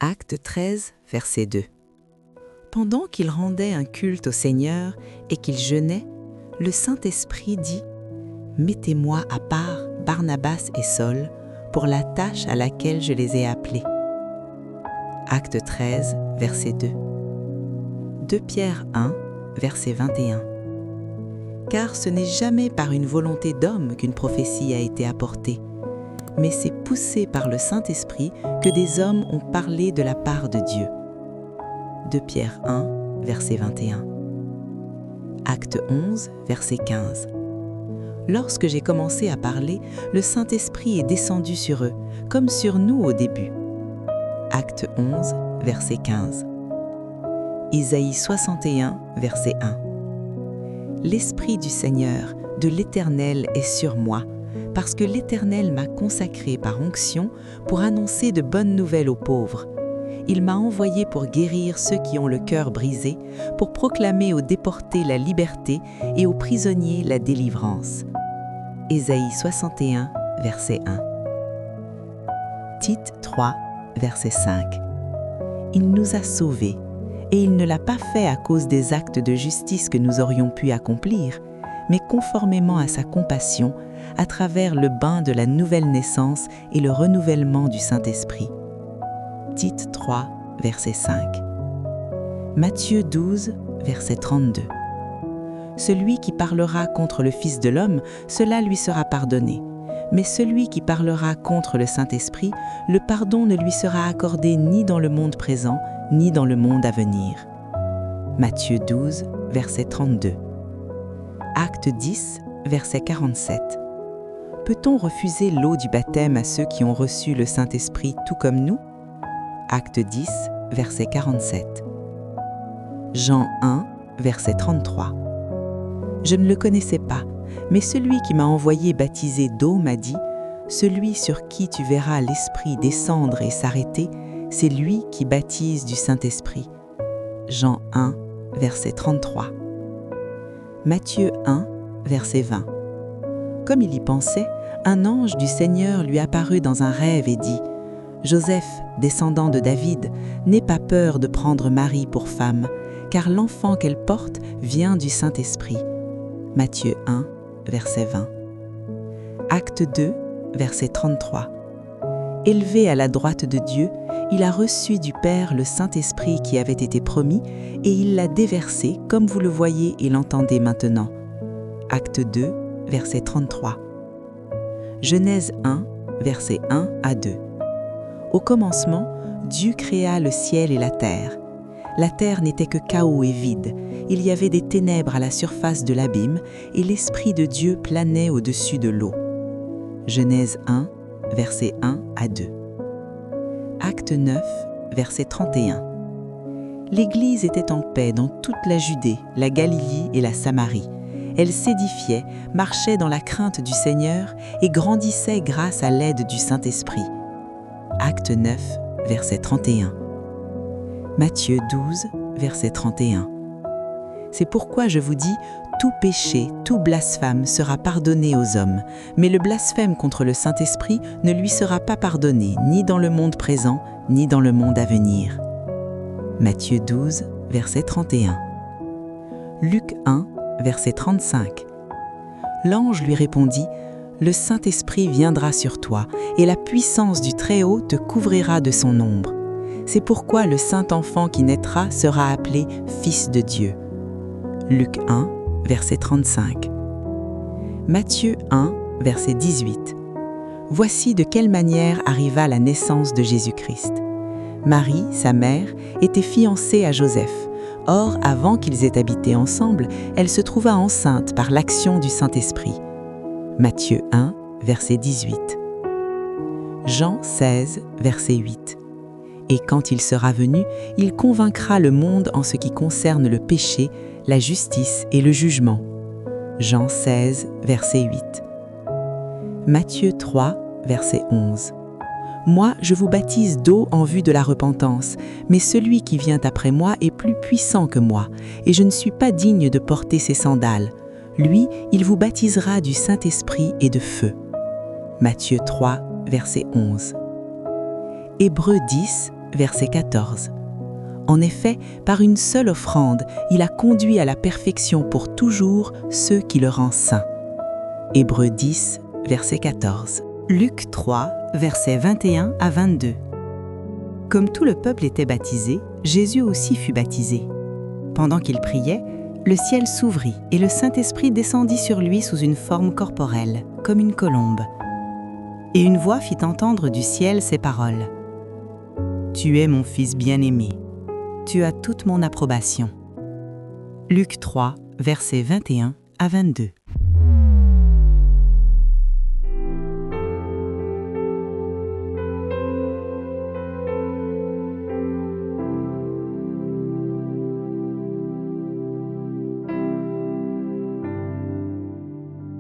Acte 13, verset 2. Pendant qu'il rendait un culte au Seigneur et qu'il jeûnait, le Saint-Esprit dit « Mettez-moi à part Barnabas et Saul pour la tâche à laquelle je les ai appelés. » Acte 13, verset 2. 2 Pierre 1, verset 21. Car ce n'est jamais par une volonté d'homme qu'une prophétie a été apportée, mais c'est poussé par le Saint-Esprit que des hommes ont parlé de la part de Dieu. 2 Pierre 1, verset 21. Acte 11, verset 15. Lorsque j'ai commencé à parler, le Saint-Esprit est descendu sur eux, comme sur nous au début. Acte 11, verset 15. Isaïe 61, verset 1. L'Esprit du Seigneur, de l'Éternel est sur moi, parce que l'Éternel m'a consacré par onction pour annoncer de bonnes nouvelles aux pauvres. Il m'a envoyé pour guérir ceux qui ont le cœur brisé, pour proclamer aux déportés la liberté et aux prisonniers la délivrance. Ésaïe 61, verset 1. Tite 3, verset 5. Il nous a sauvés, et il ne l'a pas fait à cause des actes de justice que nous aurions pu accomplir, mais conformément à sa compassion, à travers le bain de la nouvelle naissance et le renouvellement du Saint-Esprit. Tite 3, verset 5. Matthieu 12, verset 32. Celui qui parlera contre le Fils de l'homme, cela lui sera pardonné. Mais celui qui parlera contre le Saint-Esprit, le pardon ne lui sera accordé ni dans le monde présent, ni dans le monde à venir. Matthieu 12, verset 32. Acte 10, verset 47. Peut-on refuser l'eau du baptême à ceux qui ont reçu le Saint-Esprit tout comme nous? Acte 10, verset 47. Jean 1, verset 33. Je ne le connaissais pas, mais celui qui m'a envoyé baptiser d'eau m'a dit « Celui sur qui tu verras l'Esprit descendre et s'arrêter, c'est lui qui baptise du Saint-Esprit. » Jean 1, verset 33. Matthieu 1, verset 20. Comme il y pensait, un ange du Seigneur lui apparut dans un rêve et dit « Joseph, descendant de David, n'aie pas peur de prendre Marie pour femme, car l'enfant qu'elle porte vient du Saint-Esprit. » Matthieu 1, verset 20. Acte 2, verset 33. Élevé à la droite de Dieu, il a reçu du Père le Saint-Esprit qui avait été promis et il l'a déversé comme vous le voyez et l'entendez maintenant. Acte 2, verset 33. Genèse 1, verset 1 à 2. Au commencement, Dieu créa le ciel et la terre. La terre n'était que chaos et vide. Il y avait des ténèbres à la surface de l'abîme et l'Esprit de Dieu planait au-dessus de l'eau. Genèse 1, versets 1 à 2. Acte 9, verset 31. L'Église était en paix dans toute la Judée, la Galilée et la Samarie. Elle s'édifiait, marchait dans la crainte du Seigneur et grandissait grâce à l'aide du Saint-Esprit. Acte 9, verset 31. Matthieu 12, verset 31. C'est pourquoi je vous dis, tout péché, tout blasphème sera pardonné aux hommes, mais le blasphème contre le Saint-Esprit ne lui sera pas pardonné, ni dans le monde présent, ni dans le monde à venir. Matthieu 12, verset 31. Luc 1, verset 35. L'ange lui répondit, « Le Saint-Esprit viendra sur toi, et la puissance du Très-Haut te couvrira de son ombre. C'est pourquoi le Saint-Enfant qui naîtra sera appelé Fils de Dieu. » Luc 1, verset 35. Matthieu 1, verset 18. Voici de quelle manière arriva la naissance de Jésus-Christ. Marie, sa mère, était fiancée à Joseph. Or, avant qu'ils aient habité ensemble, elle se trouva enceinte par l'action du Saint-Esprit. Matthieu 1, verset 18. Jean 16, verset 8. Et quand il sera venu, il convaincra le monde en ce qui concerne le péché, la justice et le jugement. Jean 16, verset 8. Matthieu 3, verset 11. Moi, je vous baptise d'eau en vue de la repentance, mais celui qui vient après moi est plus puissant que moi, et je ne suis pas digne de porter ses sandales. Lui, il vous baptisera du Saint-Esprit et de feu. Matthieu 3, verset 11. Hébreux 10, verset 14. En effet, par une seule offrande, il a conduit à la perfection pour toujours ceux qui le rendent saints. Hébreux 10, verset 14. Luc 3, versets 21 à 22. Comme tout le peuple était baptisé, Jésus aussi fut baptisé. Pendant qu'il priait, le ciel s'ouvrit et le Saint-Esprit descendit sur lui sous une forme corporelle, comme une colombe. Et une voix fit entendre du ciel ces paroles. « Tu es mon Fils bien-aimé. Tu as toute mon approbation. » Luc 3, versets 21 à 22.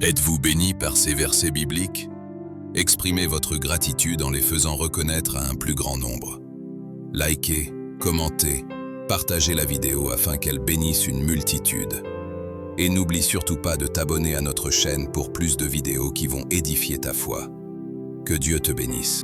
Êtes-vous béni par ces versets bibliques? Exprimez votre gratitude en les faisant reconnaître à un plus grand nombre. Likez, commentez, partagez la vidéo afin qu'elle bénisse une multitude. Et n'oublie surtout pas de t'abonner à notre chaîne pour plus de vidéos qui vont édifier ta foi. Que Dieu te bénisse.